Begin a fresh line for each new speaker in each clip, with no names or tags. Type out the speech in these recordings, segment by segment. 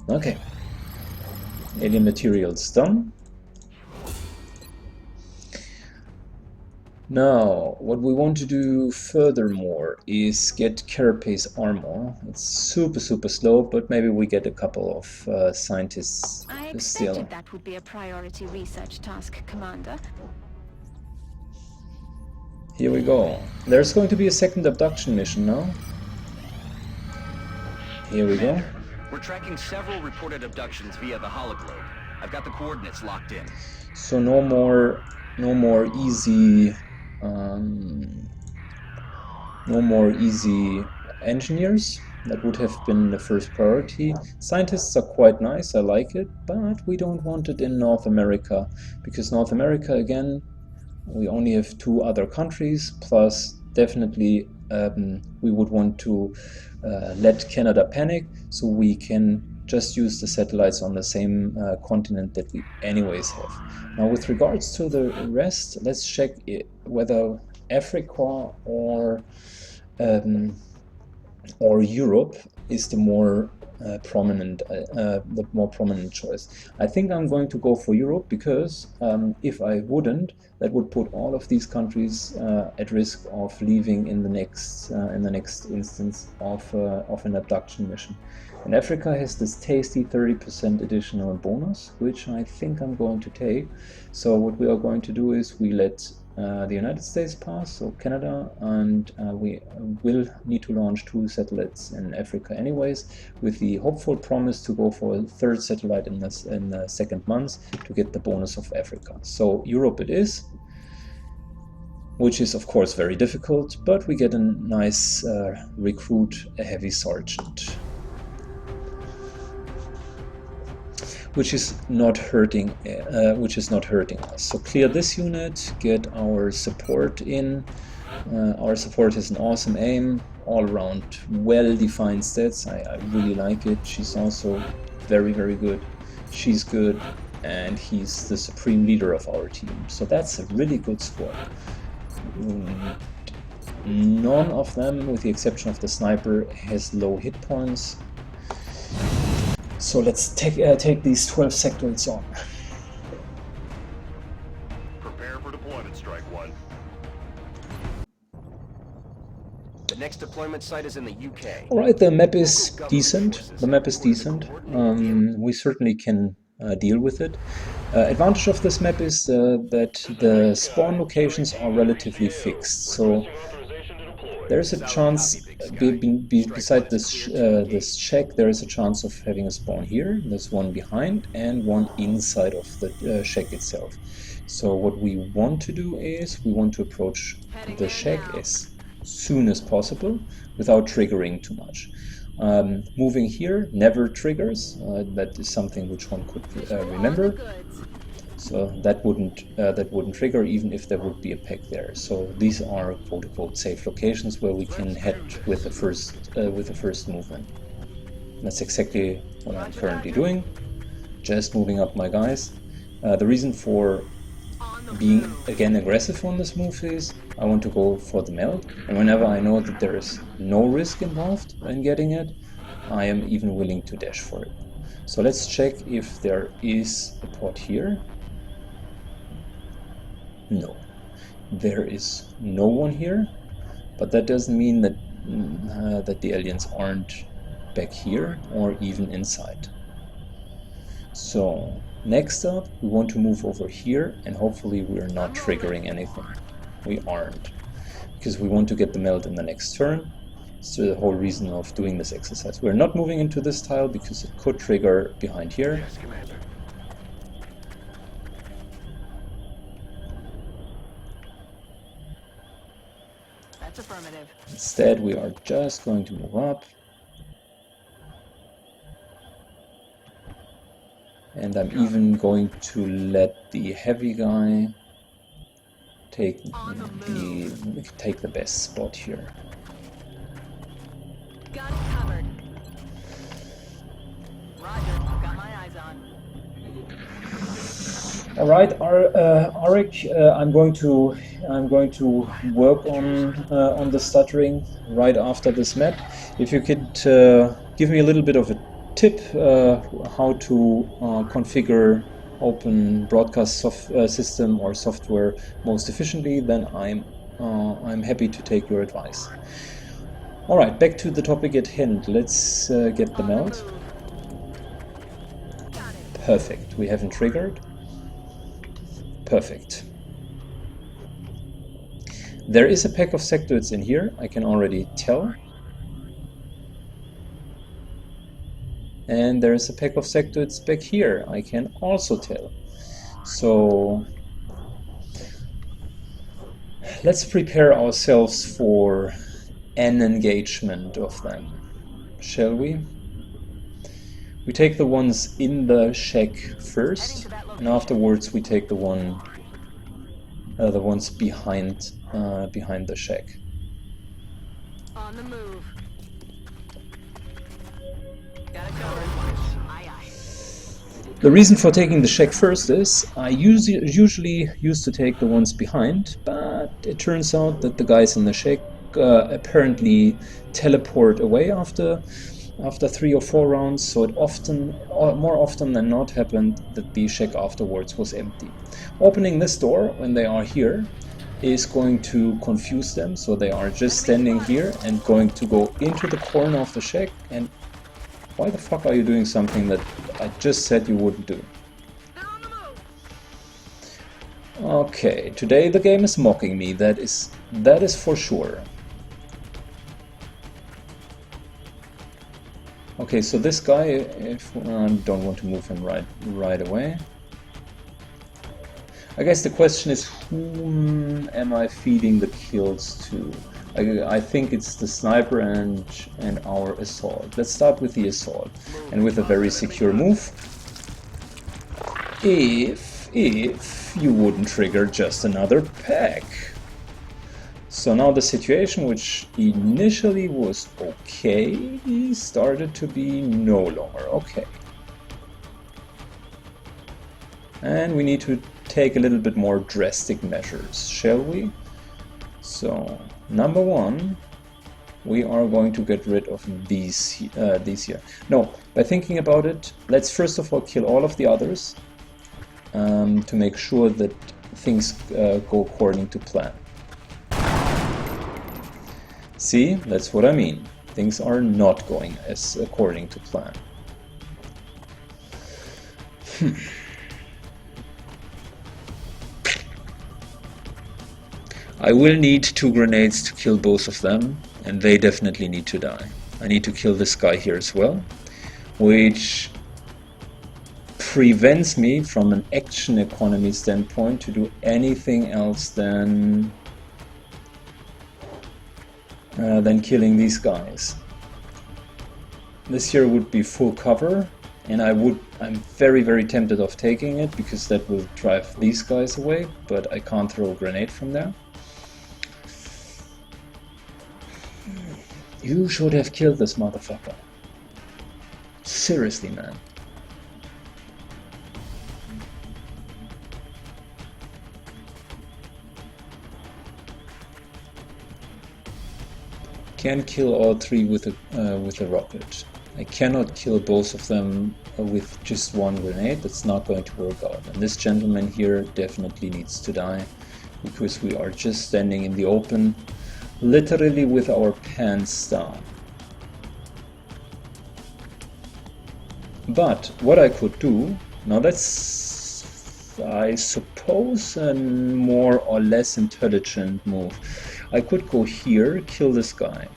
Okay. Alien materials done. Now, what we want to do furthermore is get carapace armor. It's super slow, but maybe we get a couple of scientists
I
still.
expected that would be a priority research task, Commander.
Here we go. There's going to be a second abduction mission now. Here we go.
We're tracking several reported abductions via the hologlobe. I've got the coordinates locked in.
So no more easy engineers. That would have been the first priority. Scientists are quite nice, I like it, but we don't want it in North America, because North America, again, we only have 2 other countries, plus definitely we would want to let Canada panic, so we can just use the satellites on the same continent that we anyways have. Now, with regards to the rest, let's check whether Africa or Europe is the more prominent choice. I think I'm going to go for Europe, because if I wouldn't, that would put all of these countries at risk of leaving in the next instance of an abduction mission. And Africa has this tasty 30% additional bonus, which I think I'm going to take. So what we are going to do is we let the United States pass, so Canada, and we will need to launch 2 satellites in Africa anyways, with the hopeful promise to go for a 3rd satellite in the 2nd month to get the bonus of Africa. So Europe it is, which is of course very difficult, but we get a nice recruit, a heavy sergeant, which is not hurting us. So clear this unit, get our support in. Our support has an awesome aim, all around well-defined stats. I really like it. She's also very good. She's good, and he's the supreme leader of our team. So that's a really good squad. None of them, with the exception of the sniper, has low hit points. So let's take these 12 sectoids on.
Prepare for deployment, Strike One.
The next deployment site is in the UK.
Alright, the map is decent. We certainly can deal with it. Advantage of this map is that the spawn locations are relatively fixed. So there's a chance, beside this shack, there is a chance of having a spawn here. There's one behind and one inside of the shack itself. So what we want to do is we want to approach the shack as soon as possible without triggering too much. Moving here never triggers. That is something which one could remember. So that wouldn't trigger even if there would be a pack there. So these are quote-unquote safe locations where we can head with the first movement. That's exactly what I'm currently doing. Just moving up my guys. The reason for being again aggressive on this move is I want to go for the meld, and whenever I know that there is no risk involved in getting it, I am even willing to dash for it. So let's check if there is a pod here. No, there is no one here, but that doesn't mean that that the aliens aren't back here or even inside. So next up, we want to move over here, and hopefully we are not triggering anything. We aren't, because we want to get the meld in the next turn. So the whole reason of doing this exercise. We're not moving into this tile because it could trigger behind here.
Yes, Commander.
That's affirmative.
Instead, we are just going to move up. And I'm even going to let the heavy guy take the best spot here.
Got it covered. Roger, got my eyes on.
All right, Arik, I'm going to work on the stuttering right after this map. If you could give me a little bit of a tip how to configure open broadcast system or software most efficiently, then I'm happy to take your advice. All right, back to the topic at hand. Let's get the meld. Perfect. We haven't triggered. Perfect. There is a pack of sectoids in here, I can already tell. And there is a pack of sectoids back here, I can also tell. So let's prepare ourselves for an engagement of them, shall we? We take the ones in the shack first, and afterwards we take the ones behind the shack.
On the move. Got it covered. Aye, aye.
The reason for taking the shack first is I usually used to take the ones behind, but it turns out that the guys in the shack apparently teleport away after 3 or 4 rounds, so it more often than not happened that the shack afterwards was empty. Opening this door when they are here is going to confuse them, so they are just standing here and going to go into the corner of the shack. And why the fuck are you doing something that I just said you wouldn't do? Okay, today the game is mocking me, that is for sure. Okay, so this guy, if I don't want to move him right away. I guess the question is, whom am I feeding the kills to? I think it's the sniper and our assault. Let's start with the assault, and with a very secure move. If you wouldn't trigger just another pack. So now the situation, which initially was okay, started to be no longer okay. And we need to take a little bit more drastic measures, shall we? So, number one, we are going to get rid of these here. No, by thinking about it, let's first of all kill all of the others to make sure that things go according to plan. See, that's what I mean. Things are not going as according to plan. I will need 2 grenades to kill both of them, and they definitely need to die. I need to kill this guy here as well, which prevents me from an action economy standpoint to do anything else than killing these guys. This here would be full cover, and I'm very, very tempted of taking it because that will drive these guys away, but I can't throw a grenade from there. You should have killed this motherfucker. Seriously, man. Can kill all 3 with a rocket. I cannot kill both of them with just 1 grenade. That's not going to work out. And this gentleman here definitely needs to die because we are just standing in the open, literally with our pants down. But what I could do, now that's, I suppose, a more or less intelligent move. I could go here, kill this guy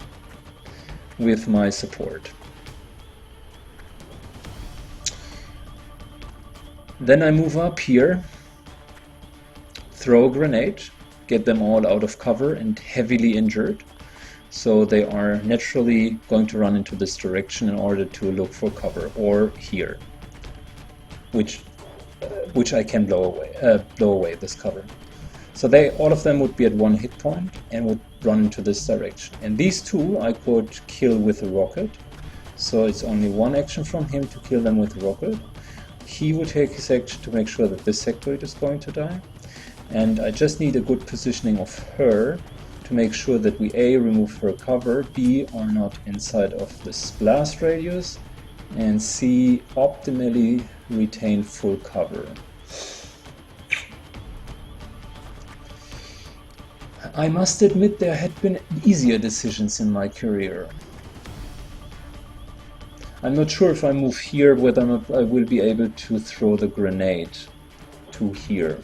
with my support. Then I move up here, throw a grenade, get them all out of cover and heavily injured. So they are naturally going to run into this direction in order to look for cover, or here, which I can blow away this cover. So all of them would be at 1 hit point and would run into this direction. And these 2 I could kill with a rocket. So it's only 1 action from him to kill them with a rocket. He would take his action to make sure that this sectoid is going to die. And I just need a good positioning of her to make sure that we A, remove her cover, B, are not inside of this blast radius, and C, optimally retain full cover. I must admit there had been easier decisions in my career. I'm not sure if I move here whether or not I will be able to throw the grenade to here.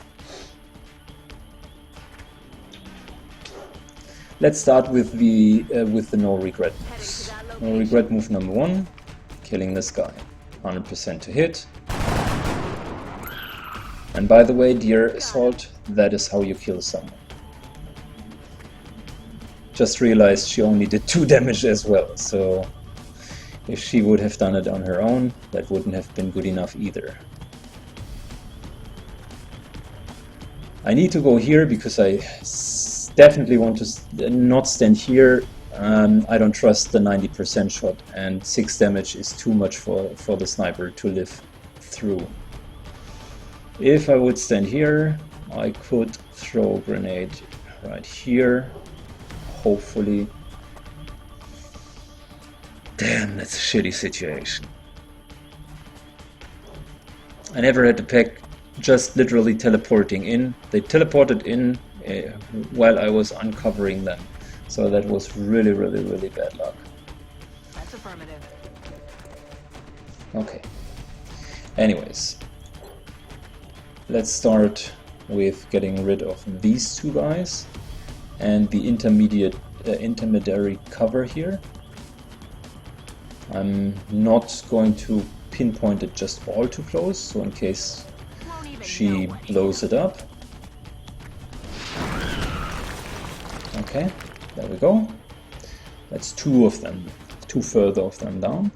Let's start with the no regret moves. No regret move number 1, killing this guy. 100% to hit. And by the way, dear Assault, that is how you kill someone. Just realized she only did 2 damage as well, so if she would have done it on her own, that wouldn't have been good enough either. I need to go here because I definitely want to not stand here. I don't trust the 90% shot, and 6 damage is too much for the sniper to live through. If I would stand here, I could throw a grenade right here. Hopefully. Damn, that's a shitty situation. I never had to pick, just literally teleporting in. They teleported in while I was uncovering them. So that was really, really, really bad luck.
That's affirmative.
Okay. Anyways. Let's start with getting rid of these 2 guys. And the intermediary cover here. I'm not going to pinpoint it just all too close, so in case she blows it up. Okay, there we go. That's 2 of them, 2 further of them down.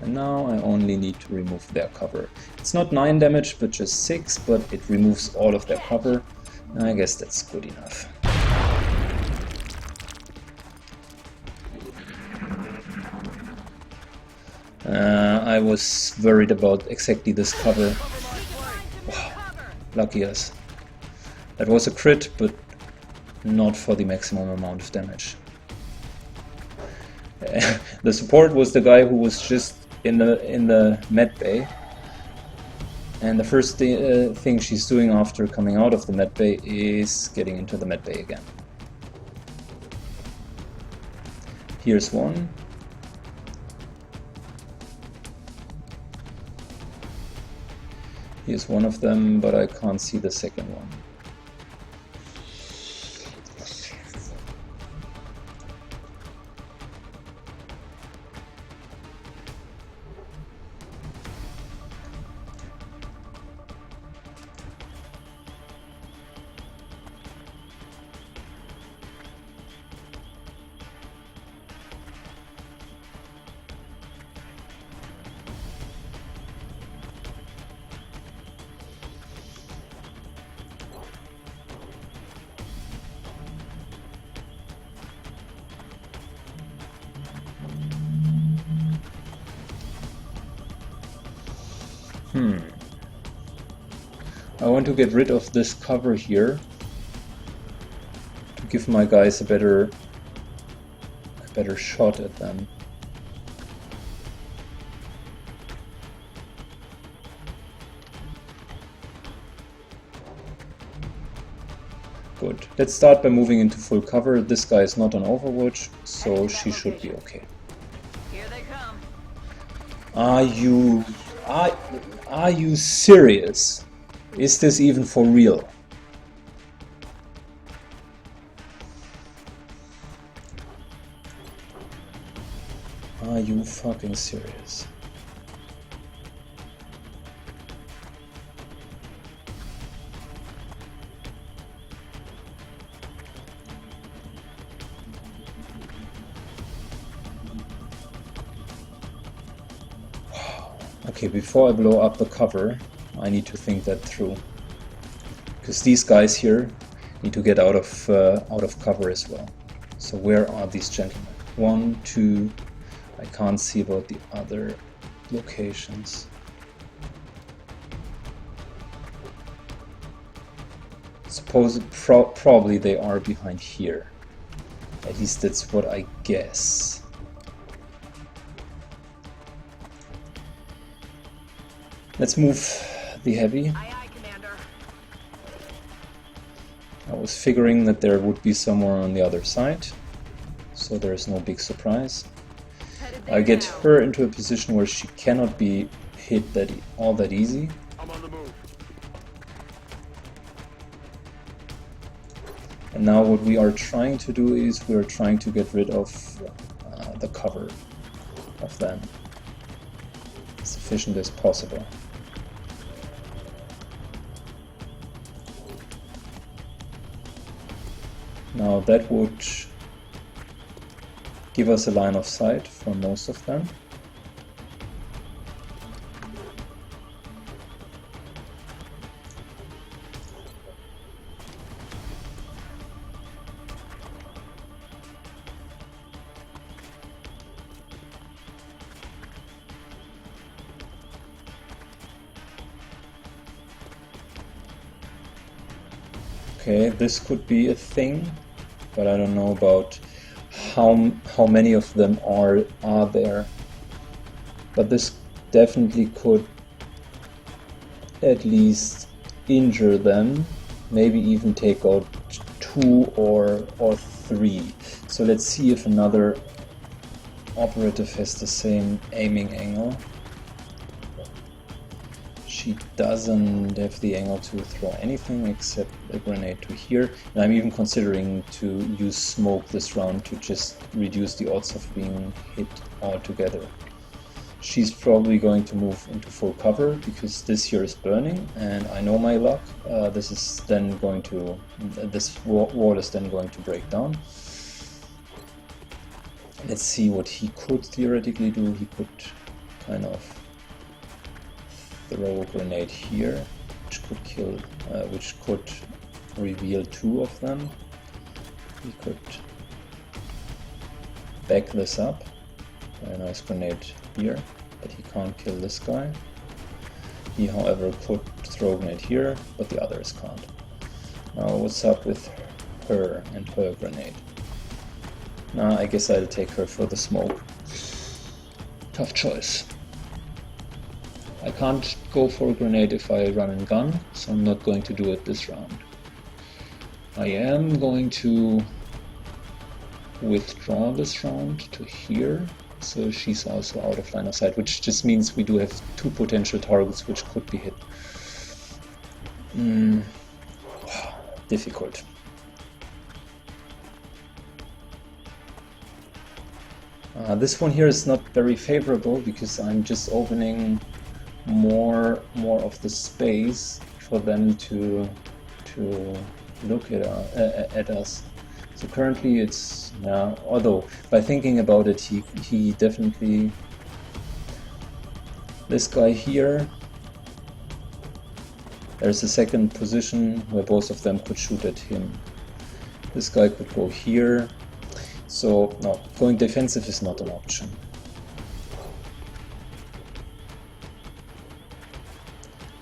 And now I only need to remove their cover. It's not 9 damage, but just 6, but it removes all of their cover. I guess that's good enough. I was worried about exactly this cover. Wow, lucky us. That was a crit, but not for the maximum amount of damage. The support was the guy who was just in the med bay. And the first thing she's doing after coming out of the med bay is getting into the med bay again. Here's one. Here's one of them, but I can't see the second one. I want to get rid of this cover here to give my guys a better shot at them. Good. Let's start by moving into full cover. This guy is not on Overwatch, so she should be okay.
Here they come.
Are you serious? Is this even for real? Are you fucking serious? Okay, before I blow up the cover, I need to think that through, because these guys here need to get out of cover as well. So where are these gentlemen? 1, 2. I can't see about the other locations. Probably they are behind here. At least that's what I guess. Let's move the heavy.
Aye, aye, Commander.
I was figuring that there would be somewhere on the other side, so there's no big surprise.
Headed
I
there
get
now.
her into a position where she cannot be hit all that easy.
I'm on the move.
And now what we are trying to do is we are trying to get rid of the cover of them as efficient as possible. Now that would give us a line of sight for most of them. Okay, this could be a thing, but I don't know about how many of them are there. But this definitely could at least injure them, maybe even take out 2 or 3. So let's see if another operative has the same aiming angle. She doesn't have the angle to throw anything except a grenade to here. And I'm even considering to use smoke this round to just reduce the odds of being hit altogether. She's probably going to move into full cover because this here is burning, and I know my luck. This wall is then going to break down. Let's see what he could theoretically do. He could kind of throw a grenade here, which could kill, which could reveal 2 of them. He could back this up. A nice grenade here, but he can't kill this guy. He, however, could throw a grenade here, but the others can't. Now, what's up with her and her grenade? Now, I guess I'll take her for the smoke. Tough choice. I can't go for a grenade if I run and gun, so I'm not going to do it this round. I am going to withdraw this round to here, so she's also out of line of sight, which just means we do have 2 potential targets which could be hit. Difficult. This one here is not very favorable because I'm just opening more of the space for them to look at us. So currently it's, although by thinking about it, he definitely, this guy here, there's a second position where both of them could shoot at him. This guy could go here, so no, going defensive is not an option.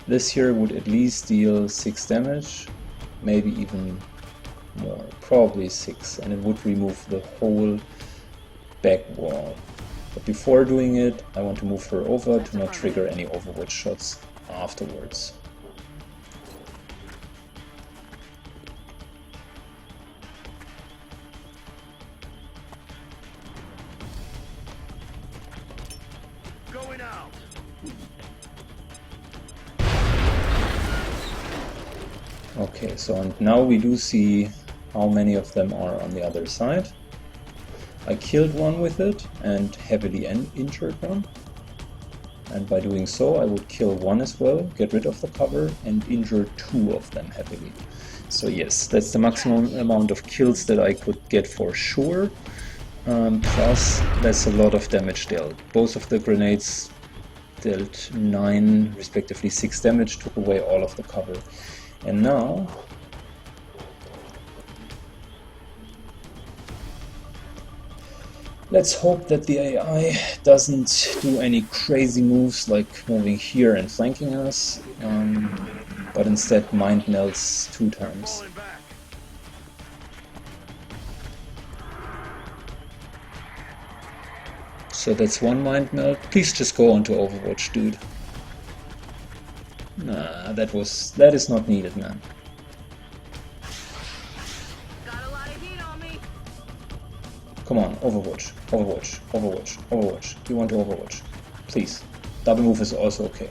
This here would at least deal 6 damage, maybe even more, probably 6, and it would remove the whole back wall. But before doing it, I want to move her over to not trigger any overwatch shots afterwards.
Going out.
Okay, so now we do see how many of them are on the other side. I killed one with it and heavily injured one. And by doing so, I would kill one as well, get rid of the cover, and injure 2 of them heavily. So yes, that's the maximum amount of kills that I could get for sure. Plus, that's a lot of damage dealt. Both of the grenades dealt 9, respectively 6 damage, took away all of the cover. And now, let's hope that the AI doesn't do any crazy moves like moving here and flanking us, but instead mind melts 2 times.
Falling back.
So that's 1 mind melt. Please just go onto Overwatch, dude. Nah, that is not needed, man.
Got a lot of heat on me.
Come on, Overwatch, Overwatch, Overwatch, Overwatch. You want to Overwatch. Please. Double move is also okay.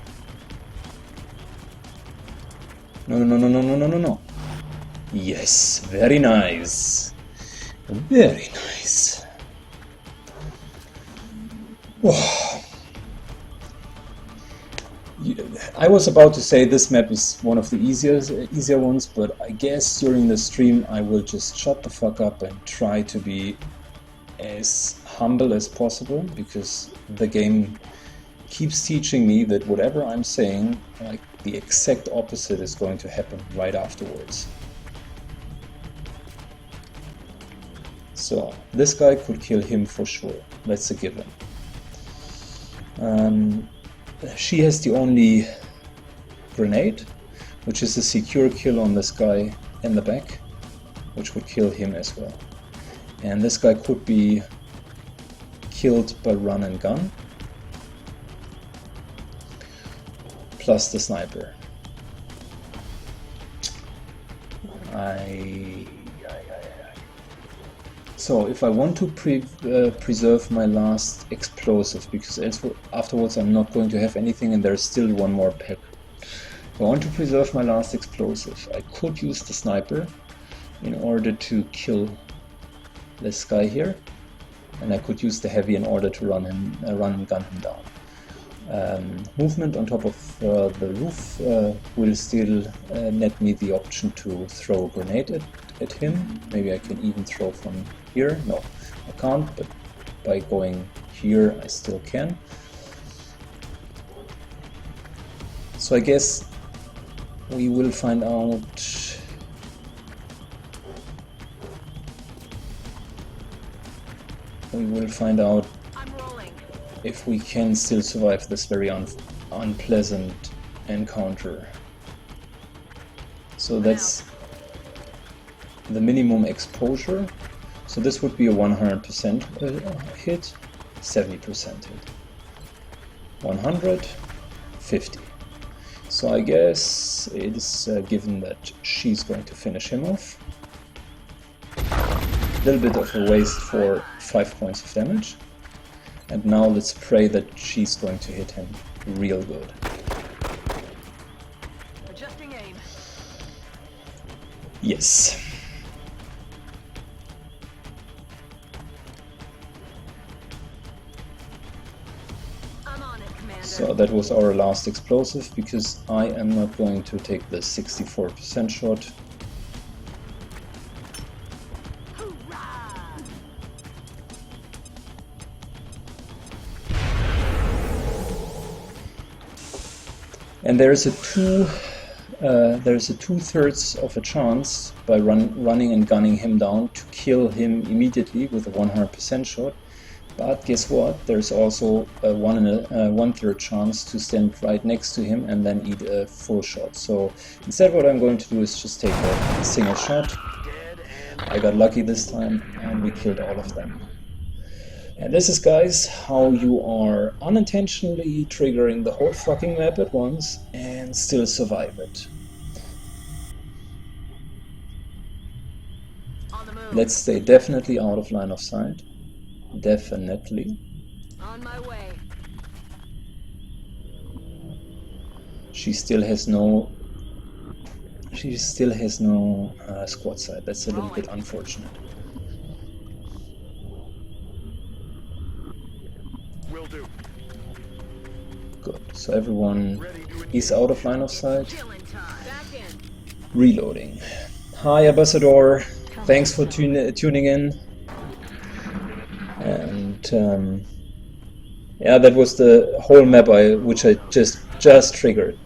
No, no, no, no, no, no, no, no, no. Yes, very nice. Very nice. Oh. I was about to say this map is one of the easier ones, but I guess during the stream I will just shut the fuck up and try to be as humble as possible, because the game keeps teaching me that whatever I'm saying, like, the exact opposite is going to happen right afterwards. So this guy could kill him for sure, that's a given. She has the only grenade, which is a secure kill on this guy in the back, which would kill him as well. And this guy could be killed by run and gun, plus the sniper. So if I want to preserve my last explosive, because afterwards I'm not going to have anything and there's still one more pack. If I want to preserve my last explosive, I could use the sniper in order to kill this guy here, and I could use the heavy in order to run and gun him down. Movement on top of the roof will still net me the option to throw a grenade at him. Maybe I can even throw from here. No, I can't, but by going here I still can. So I guess we will find out. We will find out if we can still survive this very unpleasant encounter. So that's the minimum exposure. So this would be a 100% hit, 70% hit, 100, 50. So I guess it is given that she's going to finish him off. A little bit of a waste for 5 points of damage. And now let's pray that she's going to hit him real good.
Adjusting aim.
Yes.
I'm on it, Commander.
So that was our last explosive, because I am not going to take the 64% shot. And there's a 2/3 of a chance by running and gunning him down to kill him immediately with a 100% shot. But guess what? There's also a 1/3 chance to stand right next to him and then eat a full shot. So instead, what I'm going to do is just take a single shot. I got lucky this time and we killed all of them. And this is, guys, how you are unintentionally triggering the whole fucking map at once and still survive it.
On the move.
Let's stay definitely out of line of sight. Definitely.
On my way.
She still has no squad sight. That's a little bit unfortunate.
Will do.
Good. So everyone is out of line of sight.
Killing time. Back in.
Reloading. Hi, Ambassador. Thanks for tuning in. And yeah, that was the whole map which I just triggered.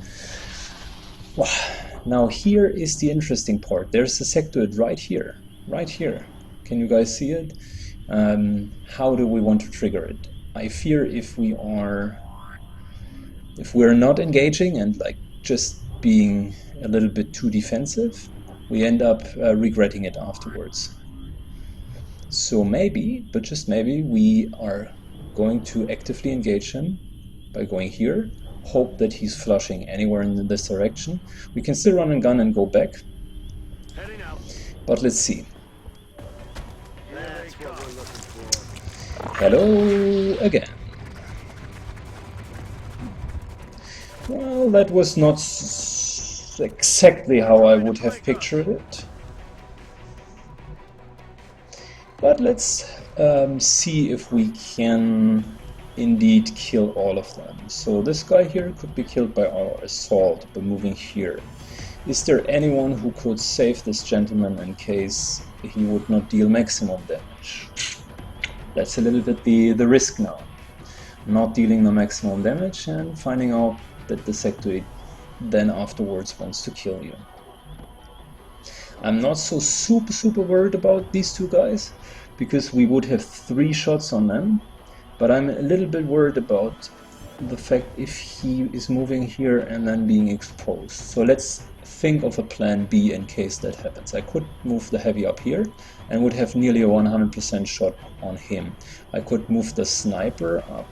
Now here is the interesting part. There's a sectoid right here. Right here. Can you guys see it? How do we want to trigger it? I fear if we're not engaging and like just being a little bit too defensive, we end up regretting it afterwards. So maybe, but just maybe, we are going to actively engage him by going here, hope that he's flushing anywhere in this direction. We can still run and gun and go back,
Heading out.
but let's see.
That's what we're looking for.
Hello again. Well, that was not exactly how I would have pictured it. But let's see if we can indeed kill all of them. So this guy here could be killed by our assault by moving here. Is there anyone who could save this gentleman in case he would not deal maximum damage? That's a little bit the risk now. Not dealing the maximum damage and finding out that the sectoid then afterwards wants to kill you. I'm not so super worried about these two guys, because we would have 3 shots on them, but I'm a little bit worried about the fact if he is moving here and then being exposed. So let's think of a plan B in case that happens. I could move the heavy up here and would have nearly a 100% shot on him. I could move the sniper up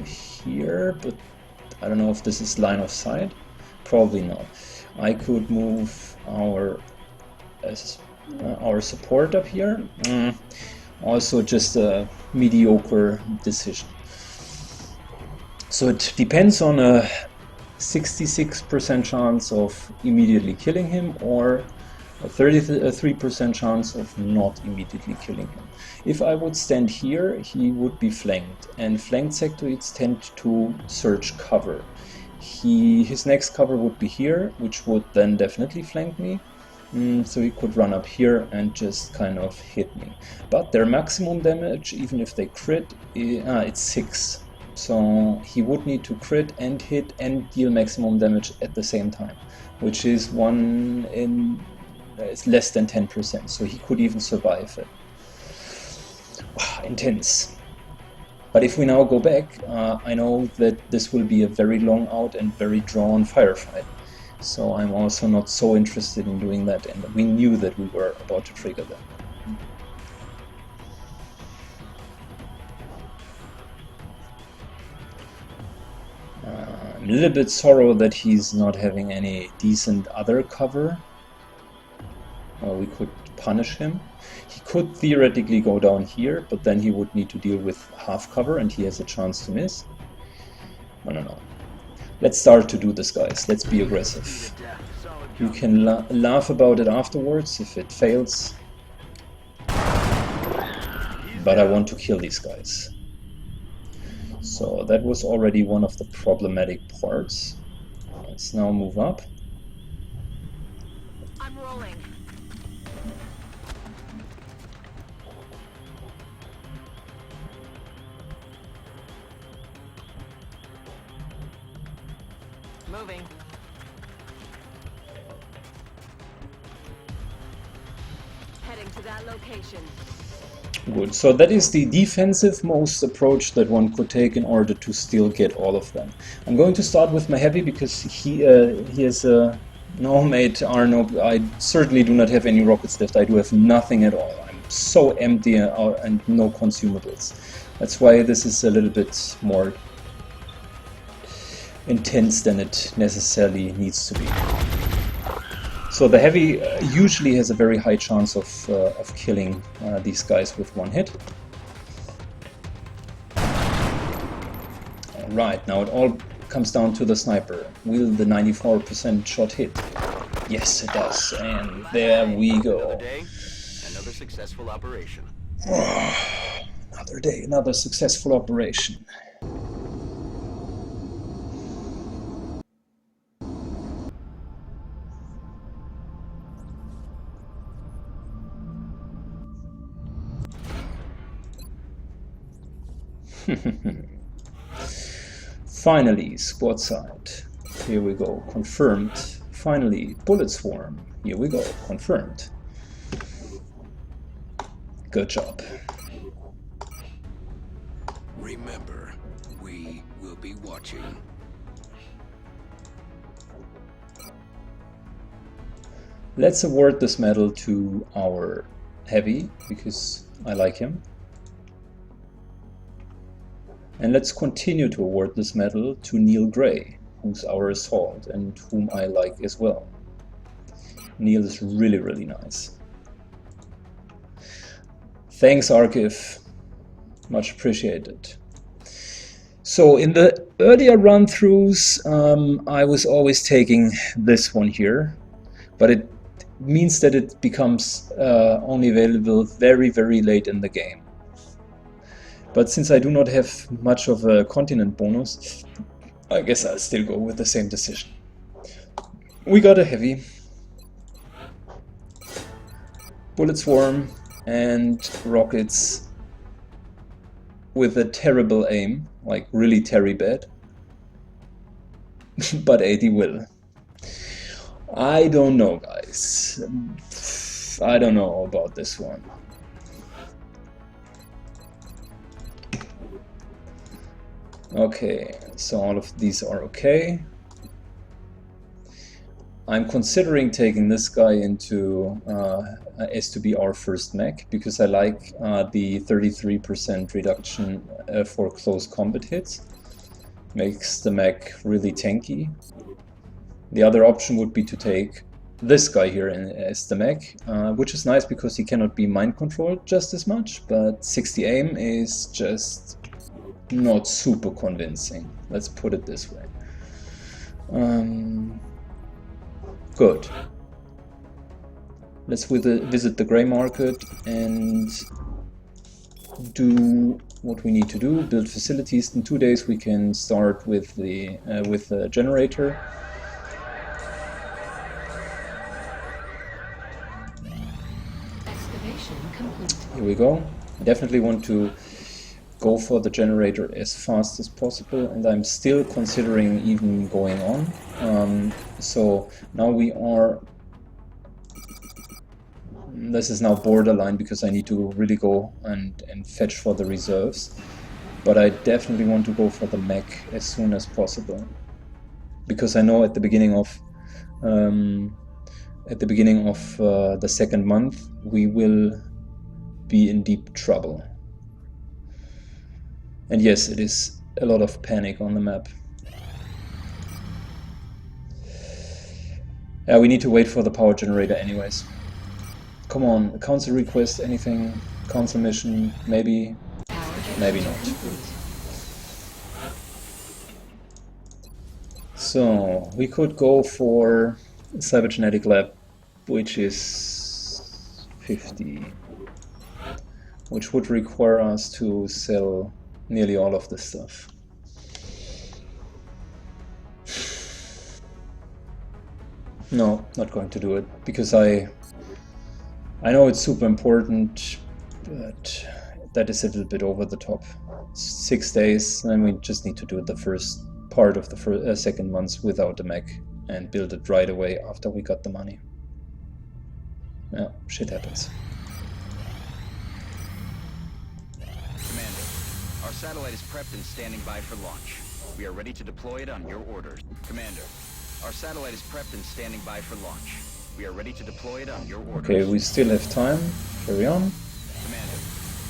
here, but I don't know if this is line of sight. Probably not. I could move our support up here. Also just a mediocre decision. So it depends on a 66% chance of immediately killing him or a 33% chance of not immediately killing him. If I would stand here, he would be flanked, and flanked sectoids tend to search cover. His next cover would be here, which would then definitely flank me. So he could run up here and just kind of hit me. But their maximum damage, even if they crit, it's 6. So he would need to crit and hit and deal maximum damage at the same time, which is it's less than 10%. So he could even survive it. Intense. But if we now go back, I know that this will be a very long out and very drawn firefight. So I'm also not so interested in doing that, and we knew that we were about to trigger that. I'm a little bit sorrow that he's not having any decent other cover. We could punish him. He could theoretically go down here, but then he would need to deal with half cover and he has a chance to miss. I don't know. Let's start to do this, guys. Let's be aggressive. You can laugh about it afterwards if it fails. But I want to kill these guys. So that was already one of the problematic parts. Let's now move up.
I'm rolling. Moving. Heading to that location.
Good, so that is the defensive most approach that one could take in order to still get all of them. I'm going to start with my heavy because he has no mate Arno. I certainly do not have any rockets left. I do have nothing at all. I'm so empty and no consumables. That's why this is a little bit more intense than it necessarily needs to be. So the heavy usually has a very high chance of killing these guys with one hit. Alright, now it all comes down to the sniper. Will the 94% shot hit? Yes, it does. And there we go.
Another day, another successful operation.
Another day, another successful operation. Finally, squad side. Here we go. Confirmed. Finally, bullet swarm. Here we go. Confirmed. Good job.
Remember, we will be watching.
Let's award this medal to our heavy, because I like him. And let's continue to award this medal to Neil Gray, who's our assault and whom I like as well. Neil is really, really nice. Thanks, Archive. Much appreciated. So in the earlier run-throughs, I was always taking this one here, but it means that it becomes only available very, very late in the game. But since I do not have much of a continent bonus, I guess I'll still go with the same decision. We got a heavy, bullet swarm, and rockets with a terrible aim, like really terry bad, but 80 will. I don't know, guys. I don't know about this one. Okay, so all of these are okay. I'm considering taking this guy into as to be our first mech, because I like the 33% reduction for close combat hits. Makes the mech really tanky. The other option would be to take this guy here as the mech, which is nice because he cannot be mind controlled just as much, but 60 aim is just not super convincing. Let's put it this way. Good. Let's visit the grey market and do what we need to do. Build facilities. In 2 days we can start with the generator.
Excavation complete.
Here we go. I definitely want to go for the generator as fast as possible, and I'm still considering even going on. So now we are... This is now borderline because I need to really go and fetch for the reserves. But I definitely want to go for the mech as soon as possible, because I know at the beginning of the second month we will be in deep trouble. And yes, it is a lot of panic on the map. Yeah, we need to wait for the power generator anyways. Come on, council request, anything, council mission, maybe, maybe not. So, we could go for cybergenetic lab, which is 50, which would require us to sell nearly all of this stuff. No, not going to do it, because I know it's super important, but that is a little bit over the top. 6 days, and we just need to do the first part of the second month without the mech and build it right away after we got the money. Yeah, shit happens.
Commander, our satellite is prepped and standing by for launch. We are ready to deploy it on your orders. Commander, our satellite is prepped and standing by for launch. We are ready to deploy it on your orders.
Okay, we still have time. Carry on.
Commander,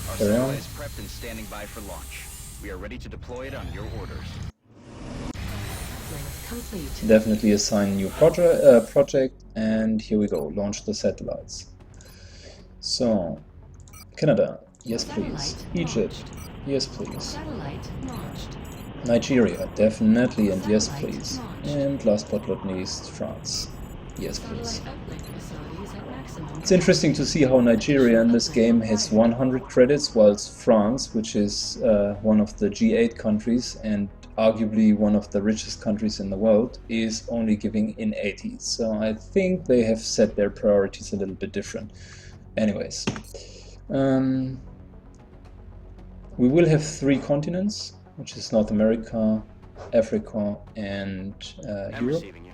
our
Carry on.
satellite is prepped and standing by for launch. We are ready to deploy it on your orders.
Complete.
Definitely assign new project, and here we go. Launch the satellites. So, Canada, yes please.
Satellite
Egypt,
launched.
yes please.
Satellite launched.
Nigeria, definitely, and yes
Satellite
please.
launched.
And last but not least, France. Yes please.
Satellite uplink facilities at maximum.
It's interesting to see how Nigeria in this game has 100 credits, whilst France, which is one of the G8 countries and arguably one of the richest countries in the world, is only giving in 80. So I think they have set their priorities a little bit different. Anyways, we will have 3 continents, which is North America, Africa, and
I'm
Europe.
receiving you.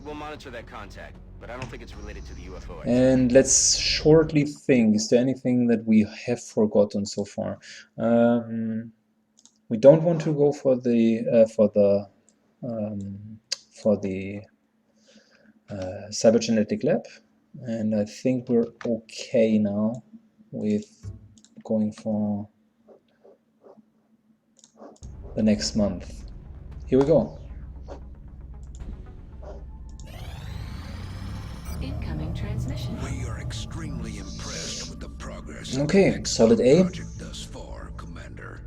We'll monitor that contact, but I don't think it's related to the UFO activity.
And let's shortly think, is there anything that we have forgotten so far? We don't want to go for the cybergenetic lab, and I think we're okay now with going for the next month. Here we go.
Incoming transmission.
We are extremely impressed with the progress
Okay,
of the
solid
XCOM
A.
project thus far, Commander.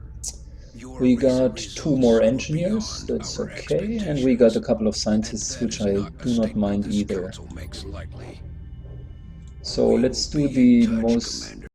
Your
We
recent
got 2
results
more
were
engineers,
beyond
that's
our
okay, and we got a
expectations,
couple of
and
scientists,
that
which
is
I
not a
do not
statement
mind
this
either.
council makes lightly.
So
We
let's
will
do
be in
the
touch,
most
Commander.